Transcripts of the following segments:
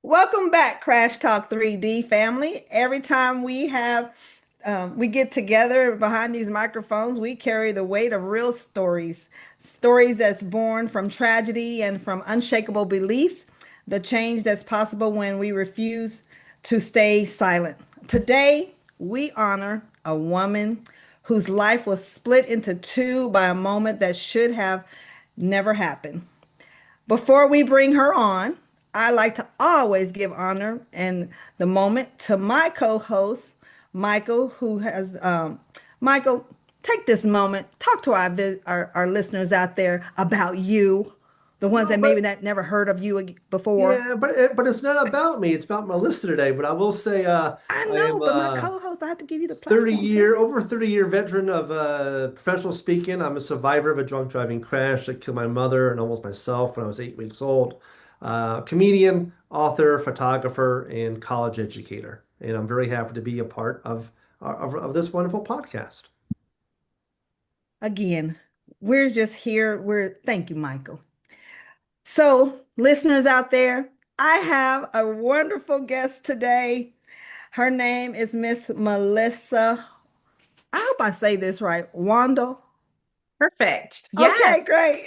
Welcome back, Crash Talk 3D family. Every time we get together behind these microphones, we carry the weight of real stories, stories that's born from tragedy and from unshakable beliefs, the change that's possible when we refuse to stay silent. Today, we honor a woman whose life was split into two by a moment that should have never happened. Before we bring her on, I like to always give honor and the moment to my co-host, Michael, Michael, take this moment, talk to our listeners out there about you, the ones No, that maybe that never heard of you before. yeah, but it's not about me. It's about Melissa today. But I will say, I I am know, but my co-host, I have to give you the 30 platform too. year over 30-year veteran of professional speaking. I'm a survivor of a drunk driving crash that killed my mother and almost myself when I was 8 weeks old. Comedian, author, photographer, and college educator. And I'm very happy to be a part of this wonderful podcast. Again, we're just here. Thank you, Michael. So, listeners out there, I have a wonderful guest today. Her name is Miss Melissa. I hope I say this right. Wandall. Perfect. Yes, Okay, great.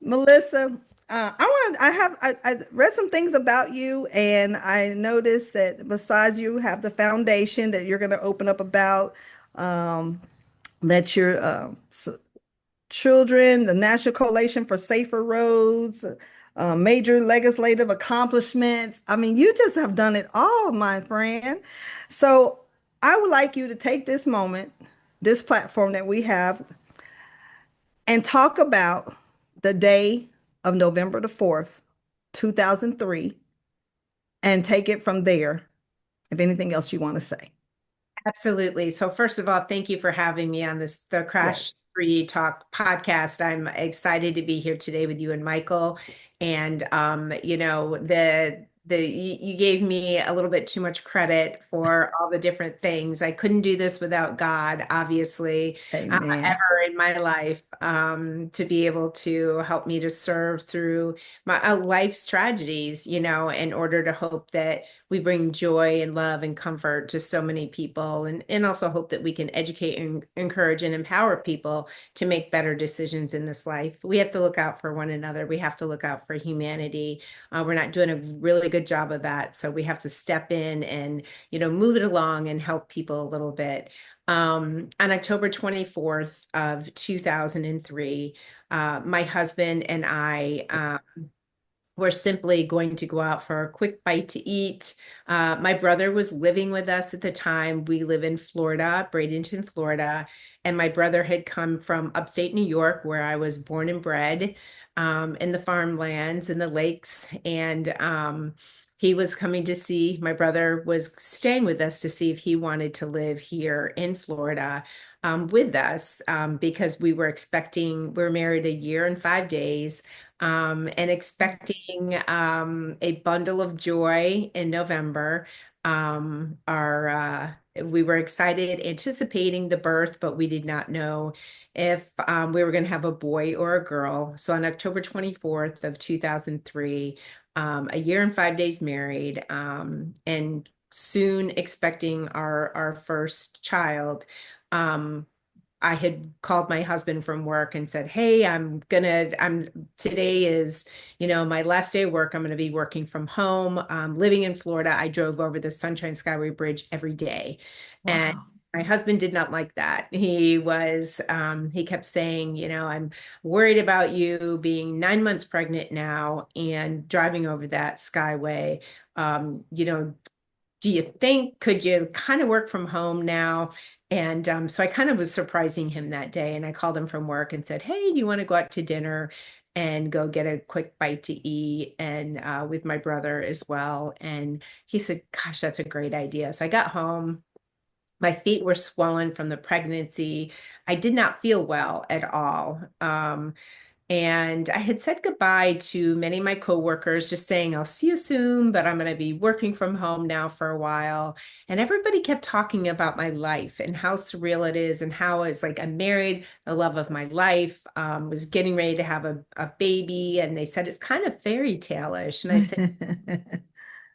Melissa, I read some things about you, and I noticed that besides you have the foundation that you're going to open up about, um, that your children, the National Coalition for Safer Roads, major legislative accomplishments. I mean, you just have done it all, my friend. So I would like you to take this moment, this platform that we have, and talk about the day of November the 4th, 2003, and take it from there. If anything else you want to say. absolutely. So first of all, thank you for having me on the Crash Yes. 3 Talk podcast. I'm excited to be here today with you and Michael. And you gave me a little bit too much credit for all the different things. I couldn't do this without God, obviously, Amen. ever in my life, to be able to help me to serve through my life's tragedies, in order to hope that we bring joy and love and comfort to so many people, and also hope that we can educate and encourage and empower people to make better decisions in this life. We have to look out for one another. We have to look out for humanity. We're not doing a really good job of that. So we have to step in and, move it along and help people a little bit. On October 24th of 2003, my husband and I we're simply going to go out for a quick bite to eat. My brother was living with us at the time. We live in Florida, Bradenton, Florida. And my brother had come from upstate New York, where I was born and bred, in the farmlands and the lakes. And he was coming to see, my brother was staying with us to see if he wanted to live here in Florida with us, because we were married a year and 5 days, and expecting a bundle of joy in November. We were excited, anticipating the birth, but we did not know if we were going to have a boy or a girl. So on October 24th of 2003, a year and 5 days married, and soon expecting our first child. Um, I had called my husband from work and said, "Hey, today is, my last day of work. I'm going to be working from home. Living in Florida, I drove over the Sunshine Skyway Bridge every day." And Wow. my husband did not like that. He kept saying, "I'm worried about you being 9 months pregnant now and driving over that Skyway. Do you think, could you kind of work from home now?" And so I kind of was surprising him that day. And I called him from work and said, "Hey, do you want to go out to dinner and go get a quick bite to eat?" And with my brother as well. And he said, "Gosh, that's a great idea." So I got home. My feet were swollen from the pregnancy. I did not feel well at all. And I had said goodbye to many of my coworkers, just saying, I'll see you soon, but I'm going to be working from home now for a while. And everybody kept talking about my life and how surreal it is, and how it's like I'm married, the love of my life, was getting ready to have a baby. And they said it's kind of fairy tale-ish. And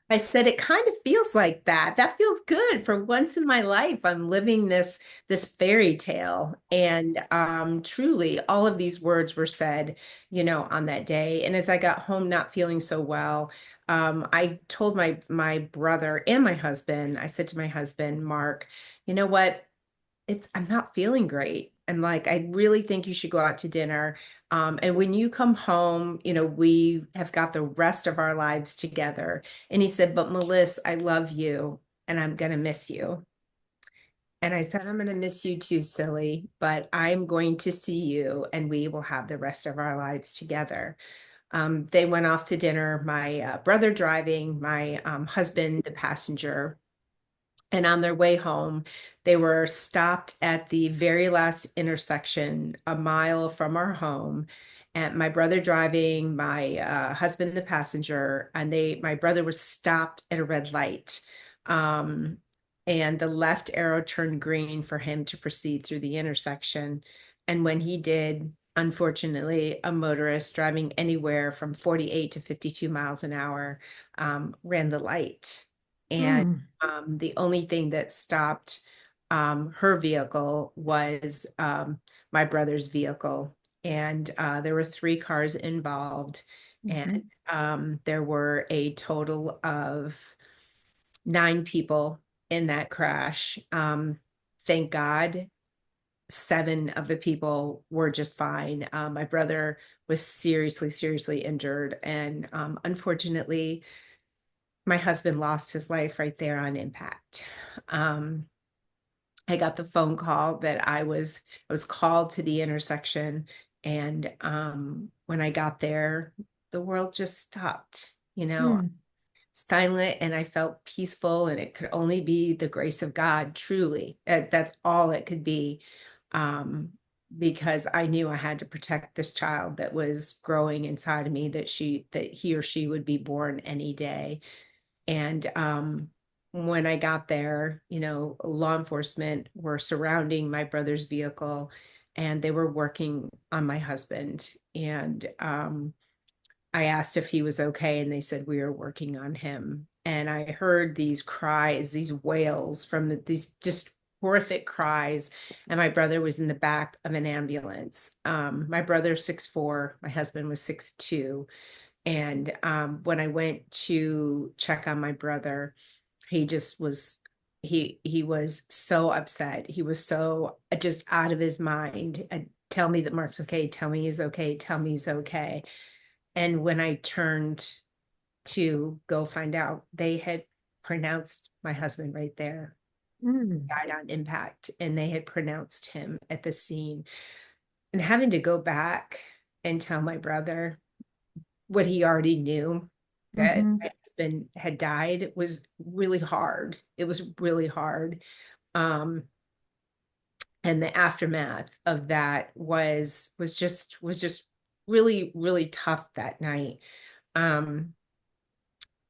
I said, it kind of feels like that. That feels good. For once in my life, I'm living this fairy tale. And truly, all of these words were said, on that day. And as I got home, not feeling so well, I told my brother and my husband. I said to my husband, Mark, you know what? I'm not feeling great. I'm like, I really think you should go out to dinner. And when you come home, we have got the rest of our lives together. And he said, but Melissa, I love you and I'm going to miss you. And I said, I'm going to miss you too, silly, but I'm going to see you and we will have the rest of our lives together. They went off to dinner, my brother driving, my husband, the passenger. And on their way home, they were stopped at the very last intersection, a mile from our home. And my brother driving, my husband the passenger, and my brother was stopped at a red light. Um, and the left arrow turned green for him to proceed through the intersection. And when he did, unfortunately, a motorist driving anywhere from 48 to 52 miles an hour ran the light. And Mm, the only thing that stopped her vehicle was my brother's vehicle. And there were three cars involved. And mhm, there were a total of nine people in that crash. Thank God, seven of the people were just fine. My brother was seriously, seriously injured. And unfortunately, my husband lost his life right there on impact. Um, I got the phone call that I was called to the intersection, and when I got there, the world just stopped, mm, silent, and I felt peaceful, and it could only be the grace of God, truly. That's all it could be. Um, because I knew I had to protect this child that was growing inside of me, that he or she would be born any day. And when I got there, law enforcement were surrounding my brother's vehicle, and they were working on my husband. And I asked if he was okay, and they said we were working on him. And I heard these cries, these wails from these just horrific cries. And my brother was in the back of an ambulance. My brother's 6'4", my husband was 6'2". And when I went to check on my brother, he just was he was so upset. He was so just out of his mind. Tell me that Mark's okay. Tell me he's okay. Tell me he's okay. And when I turned to go find out, they had pronounced my husband right there, mm, died on impact, and they had pronounced him at the scene. And having to go back and tell my brother what he already knew, that mhm, my husband had died, was really hard. It was really hard. Um, and the aftermath of that was just really, really tough that night. Um,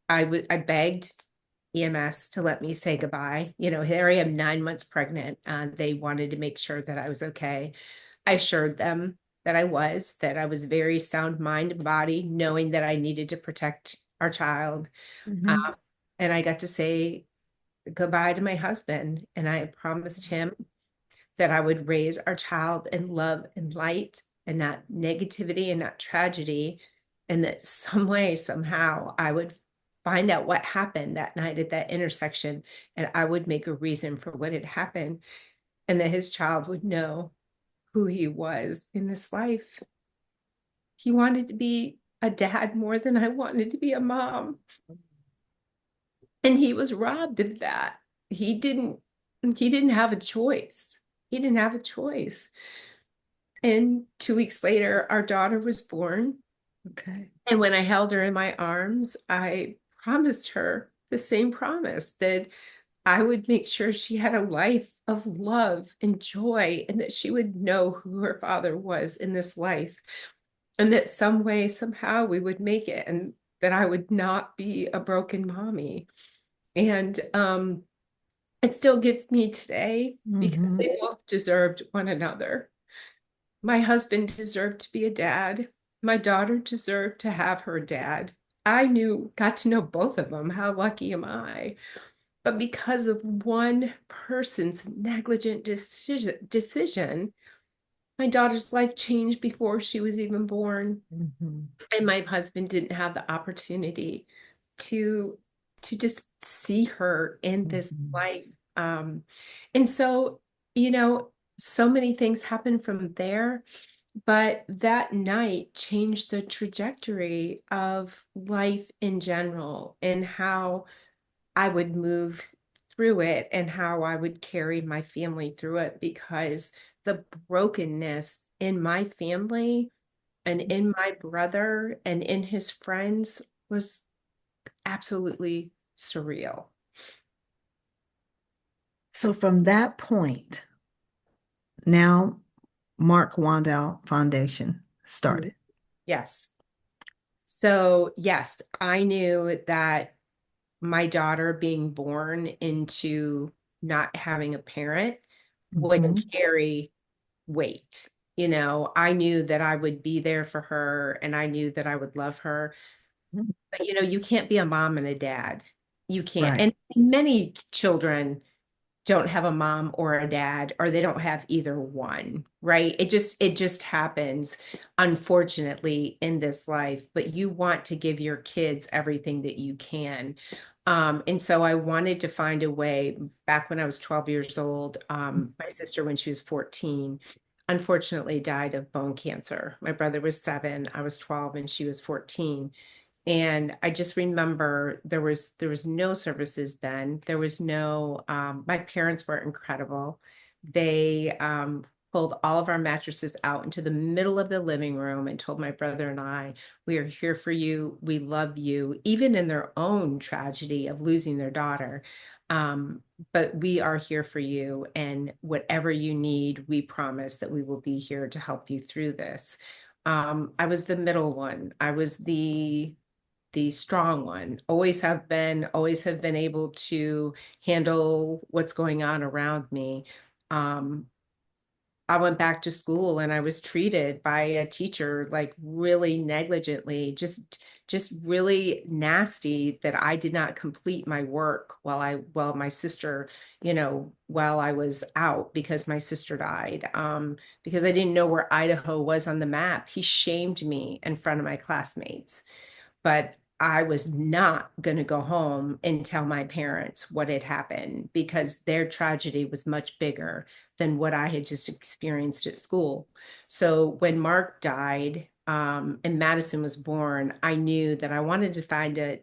I begged EMS to let me say goodbye. Here I am 9 months pregnant. They wanted to make sure that I was okay. I assured them that I was very sound mind and body, knowing that I needed to protect our child. mhm, Um, and I got to say goodbye to my husband, and I promised him that I would raise our child in love and light, and not negativity and not tragedy. And that some way, somehow, I would find out what happened that night at that intersection, and I would make a reason for what had happened, and that his child would know who he was in this life. He wanted to be a dad more than I wanted to be a mom. And he was robbed of that. He didn't he didn't have a choice. He didn't have a choice. And 2 weeks later, our daughter was born. okay. And when I held her in my arms, I promised her the same promise, that I would make sure she had a life of love and joy, and that she would know who her father was in this life. and that some way, somehow we would make it, and that I would not be a broken mommy. And it still gets me today because Hmm. they both deserved one another. My husband deserved to be a dad. My daughter deserved to have her dad. Got to know both of them. How lucky am I? But because of one person's negligent decision, my daughter's life changed before she was even born. Hmm. And my husband didn't have the opportunity to to just see her in this Hmm. life. Um, and so, you know, so many things happened from there, but that night changed the trajectory of life in general and how I would move through it and how I would carry my family through it, because the brokenness in my family and in my brother and in his friends was absolutely surreal. So from that point, now Mark Wandall Foundation Mm. started. Yes. So, yes, I knew that my daughter being born into not having a parent would Hmm. carry weight. You know, I knew that I would be there for her and I knew that I would love her. But, you know, you can't be a mom and a dad. You can't. Right. And many children don't have a mom or a dad, or they don't have either one, right? It just happens, unfortunately, in this life, but you want to give your kids everything that you can. And so I wanted to find a way. Back when I was 12 years old, my sister, when she was 14, unfortunately died of bone cancer. My brother was 7, I was 12, and she was 14. And I just remember there was no services then. There was no my parents were incredible. They pulled all of our mattresses out into the middle of the living room and told my brother and I, we are here for you. We love you, even in their own tragedy of losing their daughter. Um, but we are here for you, and whatever you need, we promise that we will be here to help you through this. I was the middle one. I was the strong one, always have been able to handle what's going on around me. Um, I went back to school and I was treated by a teacher like really negligently, just really nasty, that I did not complete my work while my sister, while I was out because my sister died. Because I didn't know where Idaho was on the map. He shamed me in front of my classmates, but I was not going to go home and tell my parents what had happened, because their tragedy was much bigger than what I had just experienced at school. So when Mark died, and Madison was born, I knew that I wanted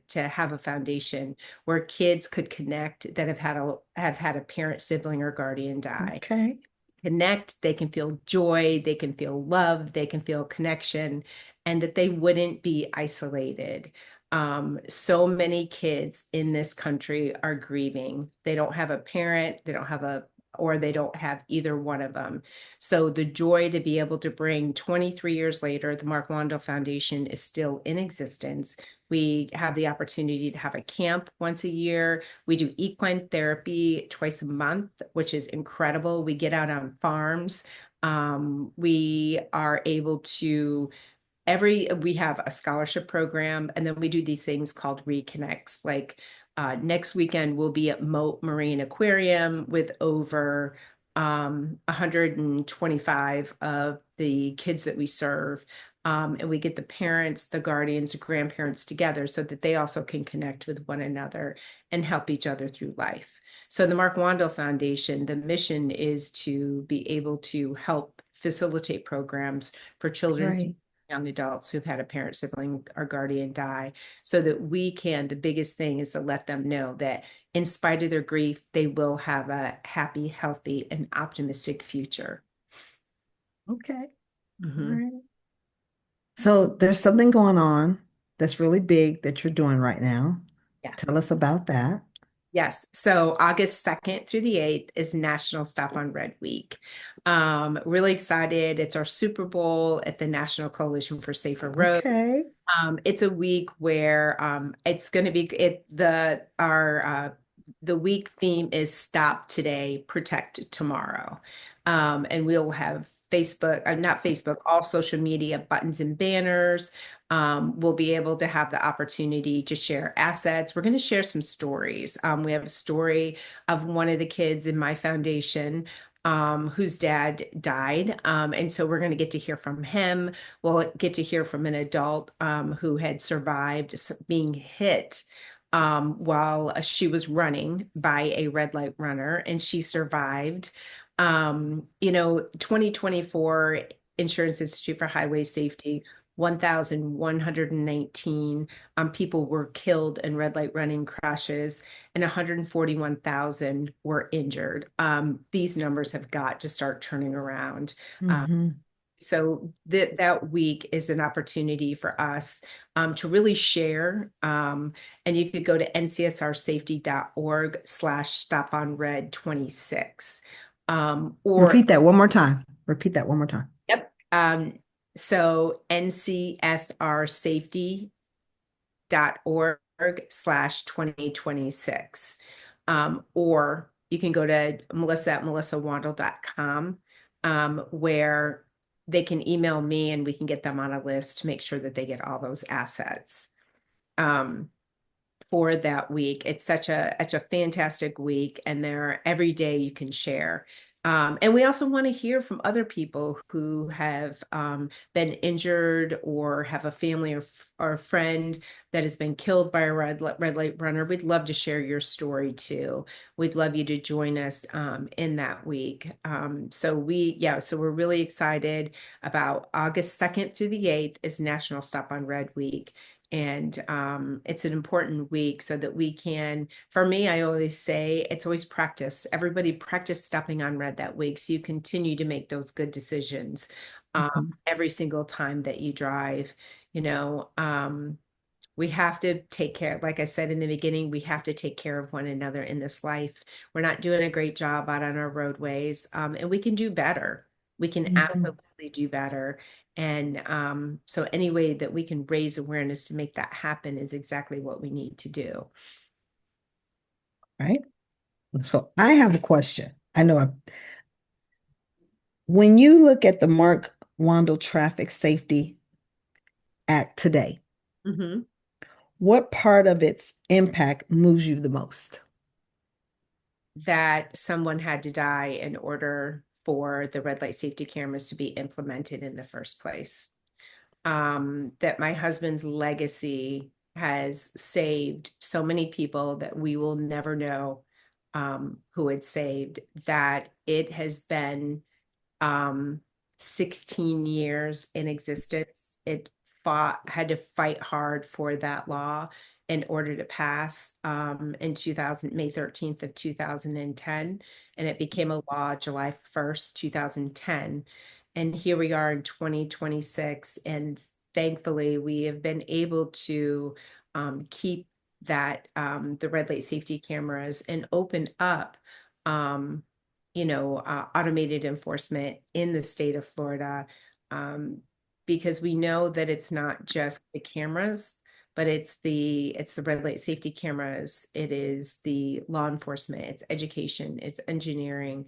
to have a foundation where kids could connect that have had a parent, sibling, or guardian die, Okay. connect, they can feel joy, they can feel love, they can feel connection, and that they wouldn't be isolated. So many kids in this country are grieving. They don't have a parent, or they don't have either one of them. So the joy to be able to bring 23 years later, the Mark Wandall Foundation is still in existence. We have the opportunity to have a camp once a year. We do equine therapy twice a month, which is incredible. We get out on farms. We are able to we have a scholarship program, and then we do these things called reconnects. Like next weekend we'll be at Moat Marine Aquarium with over 125 of the kids that we serve. And we get the parents, the guardians, the grandparents together so that they also can connect with one another and help each other through life. So the Mark Wandall Foundation, the mission is to be able to help facilitate programs for children, Right. young adults who've had a parent, sibling, or guardian die, so that the biggest thing is to let them know that in spite of their grief, they will have a happy, healthy, and optimistic future. Okay. All Mhm. right. So there's something going on that's really big that you're doing right now. Yeah. Tell us about that. Yes. So August 2nd through the 8th is National Stop on Red Week. Really excited. It's our Super Bowl at the National Coalition for Safer Roads. Okay. It's a week where it's going to be the week theme is Stop Today, Protect Tomorrow. And we'll have Facebook, not Facebook, all social media buttons and banners. We'll be able to have the opportunity to share assets. We're going to share some stories. We have a story of one of the kids in my foundation whose dad died. And so we're going to get to hear from him. We'll get to hear from an adult who had survived being hit while she was running by a red light runner, and she survived. 2024 Insurance Institute for Highway Safety, 1,119 people were killed in red light running crashes, and 141,000 were injured. These numbers have got to start turning around. Hmm. So that week is an opportunity for us to really share. And you could go to ncsrsafety.org/stoponred26. Or Repeat that one more time. Repeat that one more time. Yep. So ncsrsafety.org/2026. Or you can go to melissa@melissawandall.com, where they can email me and we can get them on a list to make sure that they get all those assets. For that week. It's such a fantastic week, and every day you can share. And we also want to hear from other people who have been injured or have a family or a friend that has been killed by a red light runner. We'd love to share your story too. We'd love you to join us in that week. So we're really excited about August 2nd through the 8th is National Stop on Red Week. And it's an important week so that we can, for me, I always say it's always practice. Everybody practice stopping on red that week so you continue to make those good decisions Mhm. every single time that you drive. We have to take care, like I said in the beginning, we have to take care of one another in this life. We're not doing a great job out on our roadways, and we can do better. We can Mhm. absolutely do better. And so any way that we can raise awareness to make that happen is exactly what we need to do. Right. So I have a question. When you look at the Mark Wandall Traffic Safety Act today, Mhm. what part of its impact moves you the most? That someone had to die in order for the red light safety cameras to be implemented in the first place. That my husband's legacy has saved so many people that we will never know who it saved, that it has been um, 16 years in existence. It had to fight hard for that law in order to pass in 2000, May 13th of 2010. And it became a law July 1st, 2010. And here we are in 2026. And thankfully, we have been able to keep the red light safety cameras and open up um, automated enforcement in the state of Florida, um, because we know that it's not just the cameras, but it's the red light safety cameras. It is the law enforcement. It's education. It's engineering.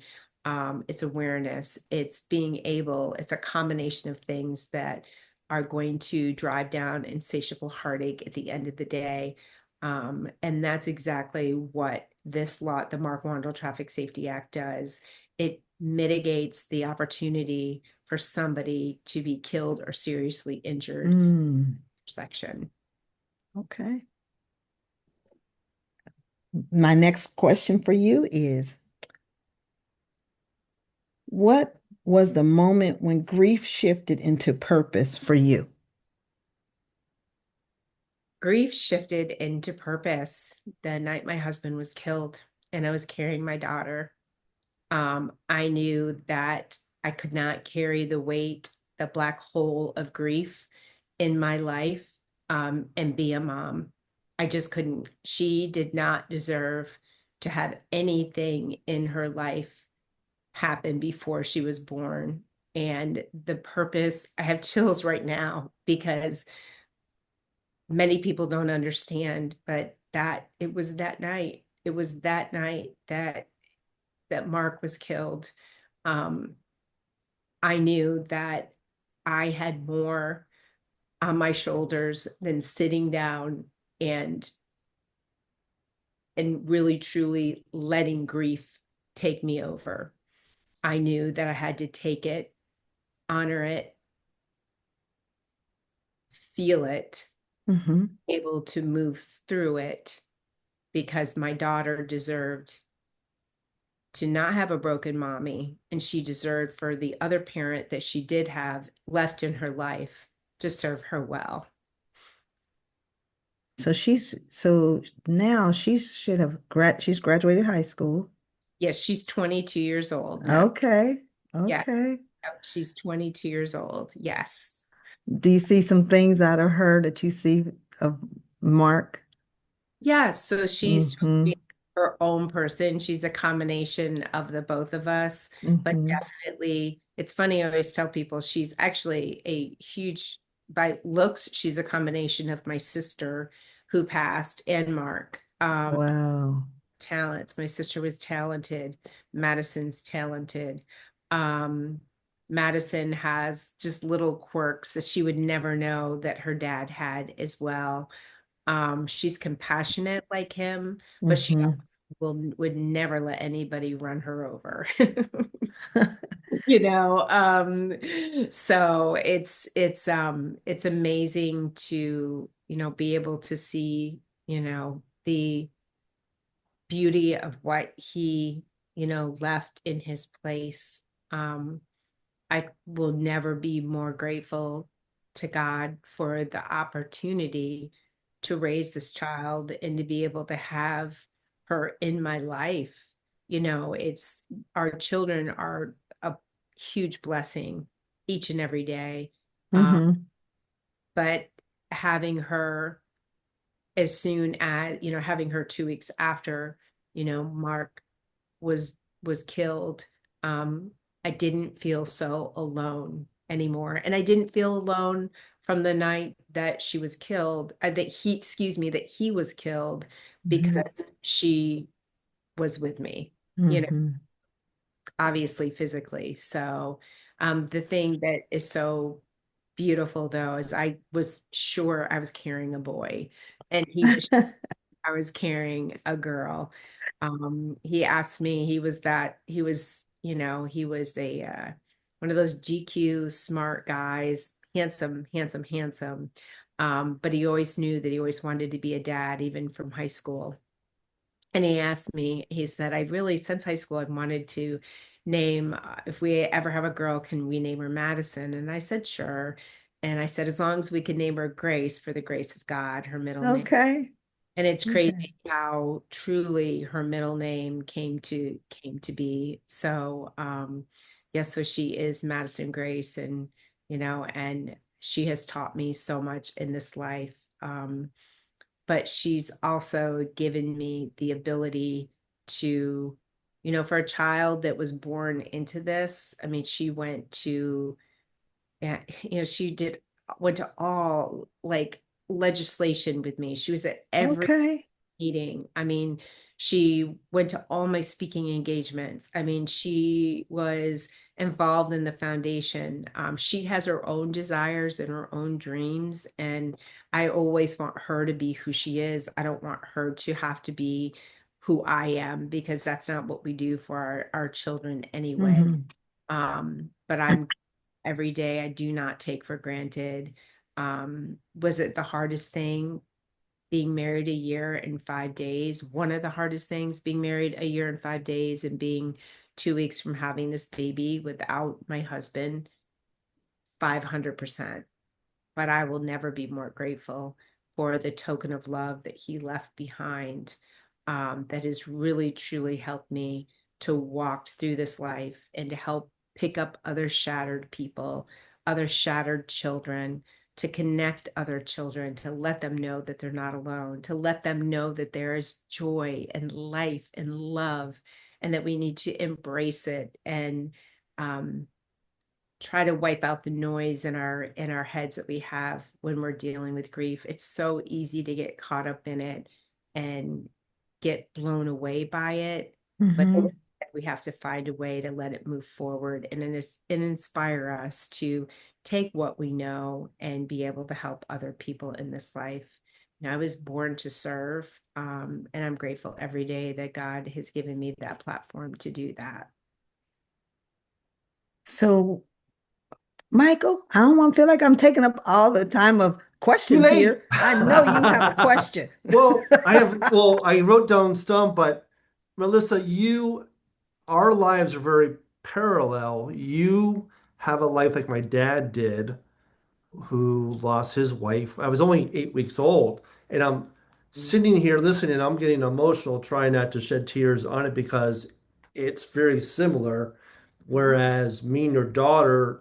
It's awareness. It's a combination of things that are going to drive down insatiable heartache at the end of the day. And that's exactly what this law, the Mark Wandall Traffic Safety Act, does. It mitigates the opportunity for somebody to be killed or seriously injured Mm, section. okay. My next question for you is, what was the moment when grief shifted into purpose for you? Grief shifted into purpose the night my husband was killed and I was carrying my daughter. I knew that I could not carry the weight, the black hole of grief in my life, and be a mom. I just couldn't. She did not deserve to have anything in her life happen before she was born. And the purpose, I have chills right now because many people don't understand, but that it was that night. It was that night that Mark was killed. Um, I knew that I had more on my shoulders than sitting down and really truly letting grief take me over. I knew that I had to take it, honor it, feel it, Mm-hmm. able to move through it because my daughter deserved to not have a broken mommy, and she deserved for the other parent that she did have left in her life to serve her well. So now she should have she's graduated high school. Yes, she's 22 years old now. Okay. Yes, Okay. she's 22 years old. Yes. Do you see some things out of her that you see of Mark? Yeah, so she's Mm-hmm. her own person. She's a combination of the both of us, but Mm-hmm. definitely, it's funny. I always tell people she's actually a huge, by looks, she's a combination of my sister who passed and Mark. Wow. Talents. My sister was talented. Madison's talented. Um, Madison has just little quirks that she would never know that her dad had as well. She's compassionate like him, but she Mm-hmm. would never let anybody run her over. So it's amazing to, be able to see, the beauty of what he, left in his place. Um, I will never be more grateful to God for the opportunity to raise this child and to be able to have her in my life. It's our children are a huge blessing each and every day. Um, Mm-hmm. but having her as soon as, having her 2 weeks after, Mark was killed, um, I didn't feel so alone anymore. And I didn't feel alone from the night that she was killed, that he was killed Mm-hmm. because she was with me, you know, Mm-hmm. obviously physically. So the thing that is so beautiful though is I was sure I was carrying a boy and he was I was carrying a girl. He asked me, he was a one of those GQ smart guys, handsome, handsome, handsome. But he always knew that he always wanted to be a dad, even from high school. And he asked me, he said, I really, since high school, I've wanted to name, if we ever have a girl, can we name her Madison? And I said, sure. And I said, as long as we can name her Grace for the grace of God, her middle name. Okay. And it's Okay. crazy how truly her middle name came to be. So yes, so she is Madison Grace, and and she has taught me so much in this life. But she's also given me the ability to, for a child that was born into this, I mean, she went to, yeah, she went to all like legislation with me. She was at every Okay. meeting. I mean, she went to all my speaking engagements. I mean, she was involved in the foundation. She has her own desires and her own dreams, and I always want her to be who she is. I don't want her to have to be who I am because that's not what we do for our children anyway. Mm-hmm. But I'm every day I do not take for granted. Was it the hardest thing being married a year and 5 days? One of the hardest things being married a year and 5 days and being 2 weeks from having this baby without my husband, 500%. But I will never be more grateful for the token of love that he left behind, that has really truly helped me to walk through this life and to help pick up other shattered people, other shattered children, to connect other children, to let them know that they're not alone, to let them know that there is joy and life and love, and that we need to embrace it and um, try to wipe out the noise in our heads that we have when we're dealing with grief. It's so easy to get caught up in it and get blown away by it, but Hmm. we have to find a way to let it move forward and inspire us to take what we know and be able to help other people in this life. You know, I was born to serve, and I'm grateful every day that God has given me that platform to do that. So, Michael, I don't want to feel like I'm taking up all the time of Too questions late. here. I know you have a question. I wrote down some, but Melissa, our lives are very parallel. You have a life like my dad did, who lost his wife. I was only 8 weeks old, and I'm sitting here listening. I'm getting emotional, trying not to shed tears on it because it's very similar. Whereas me and your daughter,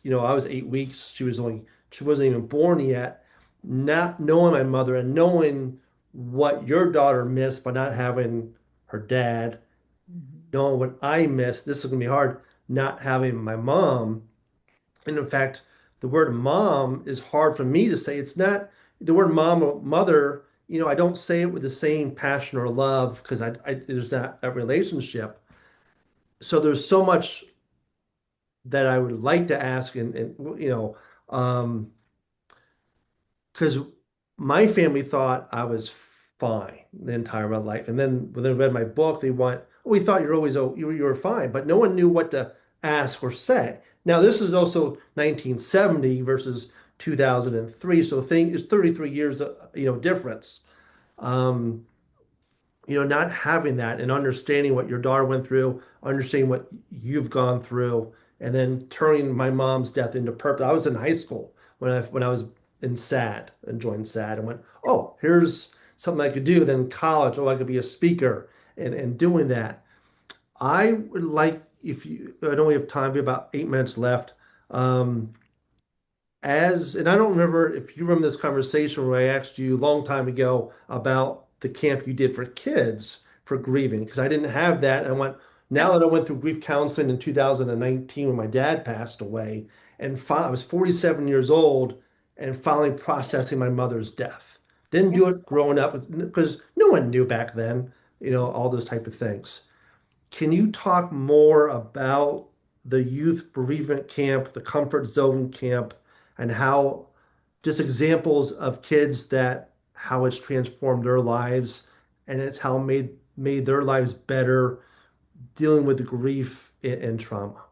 I was 8 weeks. She wasn't even born yet. Not knowing my mother and knowing what your daughter missed by not having her dad, Mhm. knowing what I missed. This is gonna be hard. Not having my mom, and in fact, the word mom is hard for me to say. It's not the word mom or mother. I don't say it with the same passion or love because there's not a relationship. So there's so much that I would like to ask, um, because my family thought I was fine the entire my life, and then when they read my book, they went, "Oh, we thought you're always you were fine," but no one knew what to ask or say. Now this is also 1970 versus 2003, so thing is 33 years, difference. Um, not having that and understanding what your daughter went through, understanding what you've gone through, and then turning my mom's death into purpose. I was in high school when I was in SAD and joined SAD and went, oh, here's something I could do. Then college, oh, I could be a speaker and doing that. I would like, if you, I know we have time, we have about 8 minutes left. Um, and I don't remember if you remember this conversation where I asked you a long time ago about the camp you did for kids for grieving, because I didn't have that. I went, now Yep. that I went through grief counseling in 2019 when my dad passed away, and I was 47 years old and finally processing my mother's death. Didn't do Yes. it growing up because no one knew back then, all those type of things. Can you talk more about the youth bereavement camp, the comfort zone camp, and how just examples of kids that how it's transformed their lives and it's how it made their lives better dealing with the grief and trauma.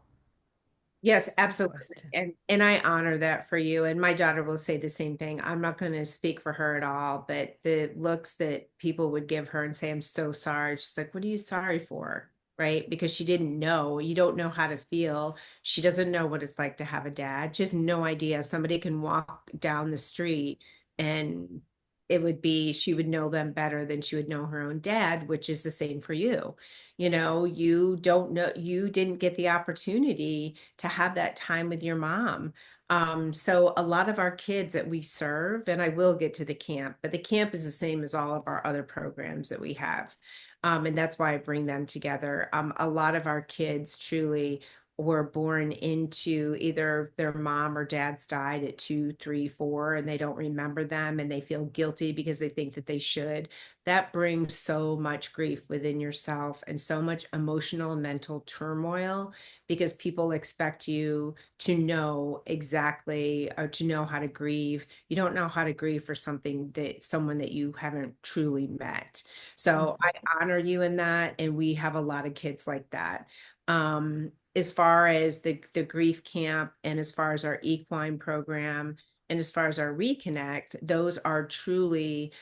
Yes, absolutely. Question. And I honor that for you. And my daughter will say the same thing. I'm not going to speak for her at all, but the looks that people would give her and say, I'm so sorry. She's like, what are you sorry for? Right? Because she didn't know. You don't know how to feel. She doesn't know what it's like to have a dad. She has no idea. Somebody can walk down the street and it would be, she would know them better than she would know her own dad, which is the same for you. You know, you don't know, you didn't get the opportunity to have that time with your mom. So a lot of our kids that we serve, and I will get to the camp, but the camp is the same as all of our other programs that we have. And that's why I bring them together. A lot of our kids truly were born into either their mom or dad's died at 2, 3, 4, and they don't remember them and they feel guilty because they think that they should. That brings so much grief within yourself and so much emotional and mental turmoil because people expect you to know exactly or to know how to grieve. You don't know how to grieve for someone that you haven't truly met. So I honor you in that, and we have a lot of kids like that. As far as the grief camp and as far as our equine program and as far as our reconnect, those are truly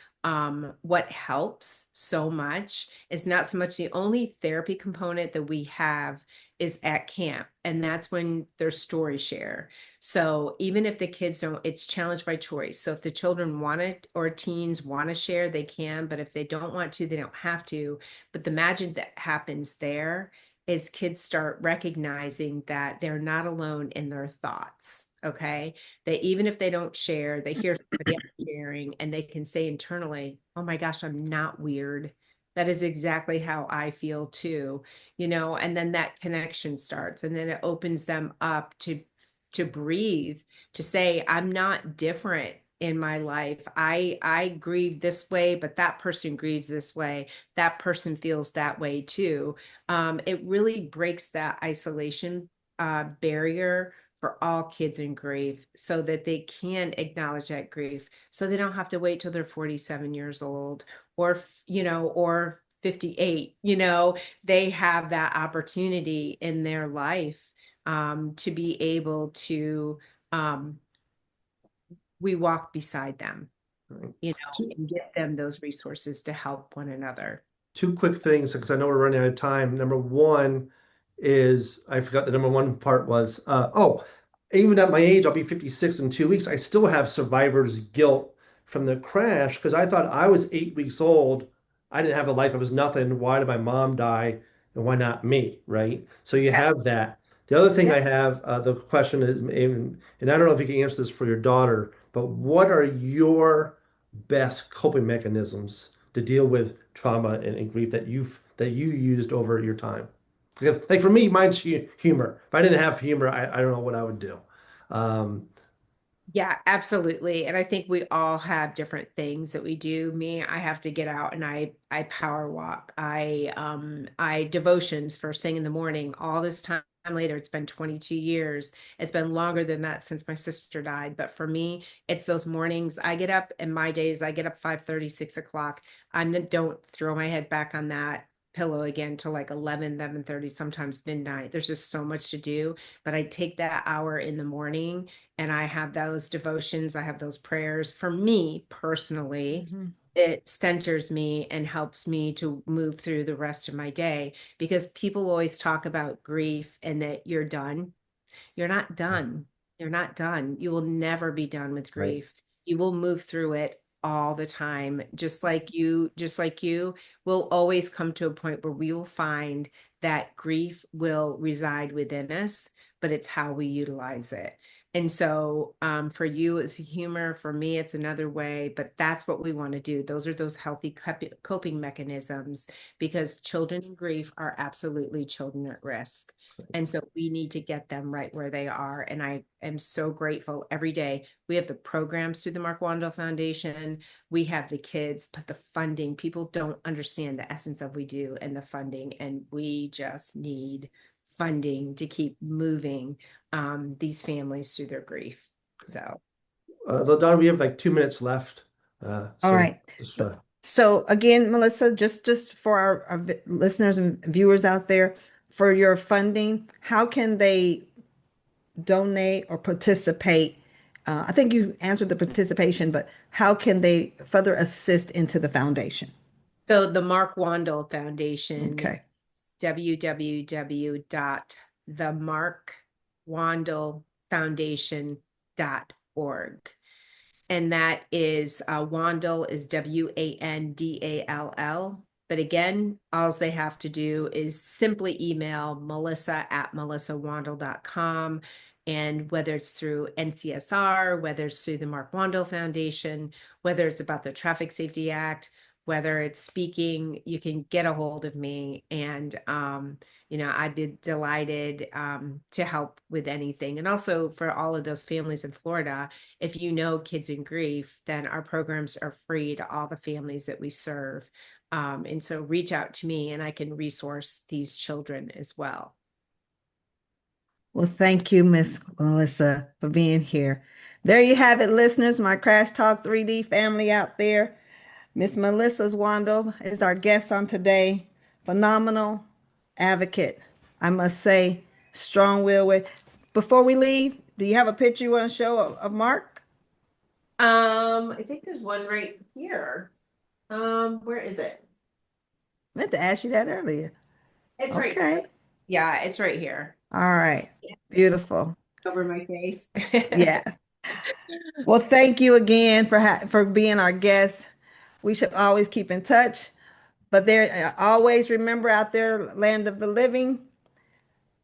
what helps so much. Is not so much the only therapy component that we have is at camp, and that's when there's story share. So even if the kids don't, it's challenge by choice. So if the children want it or teens want to share, they can, but if they don't want to, they don't have to. But the magic that happens there is kids start recognizing that they're not alone in their thoughts. Okay. That even if they don't share, they hear somebody else sharing and they can say internally, oh my gosh, I'm not weird. That is exactly how I feel too, and then that connection starts and then it opens them up to breathe, to say, I'm not different in my life. I grieve this way, but that person grieves this way. That person feels that way too. It really breaks that isolation barrier for all kids in grief so that they can acknowledge that grief so they don't have to wait till they're 47 years old or 58. They have that opportunity in their life to be able to um, we walk beside them, Right. you know, and give them those resources to help one another. Two quick things because I know we're running out of time. Number one is I forgot the number one part was even at my age, I'll be 56 in 2 weeks. I still have survivor's guilt from the crash because I thought I was 8 weeks old. I didn't have a life. I was nothing. Why did my mom die? And why not me? Right. So you Yeah. have that. The other thing Yeah. I have, the question is, and I don't know if you can answer this for your daughter, but what are your best coping mechanisms to deal with trauma and grief that you used over your time? Like for me, mine's humor. If I didn't have humor, I don't know what I would do. Um, Yeah, absolutely. And I think we all have different things that we do. Me, I have to get out and I power walk. I devotions first thing in the morning. All this time later, it's been 22 years. It's been longer than that since my sister died. But for me, it's those mornings. I get up in my days, I get up 5:30, 6 o'clock. Don't throw my head back on that pillow again till like 11:30, sometimes midnight. There's just so much to do. But I take that hour in the morning and I have those devotions, I have those prayers. For me personally, Mhm. it centers me and helps me to move through the rest of my day because people always talk about grief and that you're done. You're not done. You're not done. You will never be done with right, grief. You will move through it all the time. Just like you will always come to a point where we will find that grief will reside within us, but it's how we utilize it. And so for you, it's humor. For me, it's another way, but that's what we want to do. Those are those healthy coping mechanisms because children in grief are absolutely children at risk. And so we need to get them right where they are. And I am so grateful every day. We have the programs through the Mark Wandall Foundation. We have the kids, but the funding, people don't understand the essence of we do and the funding. And we just need funding to keep moving these families through their grief. So, Don, we have like 2 minutes left. All So right. just So again, Melissa, just for our listeners and viewers out there, for your funding, how can they donate or participate? I think you answered the participation, but how can they further assist into the foundation? so the Mark Wandall Foundation, Okay. www.themarkwandallfoundation.org. And that is Wandall is Wandall. But again, all they have to do is simply email melissa@melissawandall.com. And whether it's through NCSR, whether it's through the Mark Wandall Foundation, whether it's about the Traffic Safety Act, whether it's speaking, you can get a hold of me. And I'd be delighted to help with anything. And also for all of those families in Florida, if you know kids in grief, then our programs are free to all the families that we serve. And so reach out to me and I can resource these children as well. Well, thank you, Miss Melissa, for being here. There you have it, listeners, my Crash Talk 3D family out there. Miss Melissa Wandall is our guest on today. Phenomenal advocate, I must say, strong will with. Before we leave, do you have a picture you want to show of Mark? I think there's one right here. Where is it? I meant to ask you that earlier. It's right here. Okay. Yeah, it's right here. All right. Yeah, Beautiful. over my face. Yeah. Well, thank you again for being our guest. We should always keep in touch, but there always remember out there, land of the living,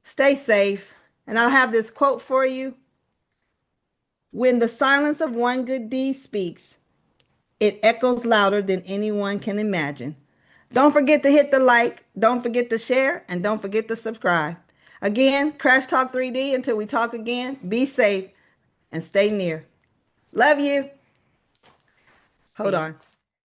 stay safe. And I'll have this quote for you. When the silence of one good deed speaks, it echoes louder than anyone can imagine. Don't forget to hit the like, don't forget to share, and don't forget to subscribe. Again, Crash Talk 3D, until we talk again, be safe and stay near. Love you. Hold Thank on.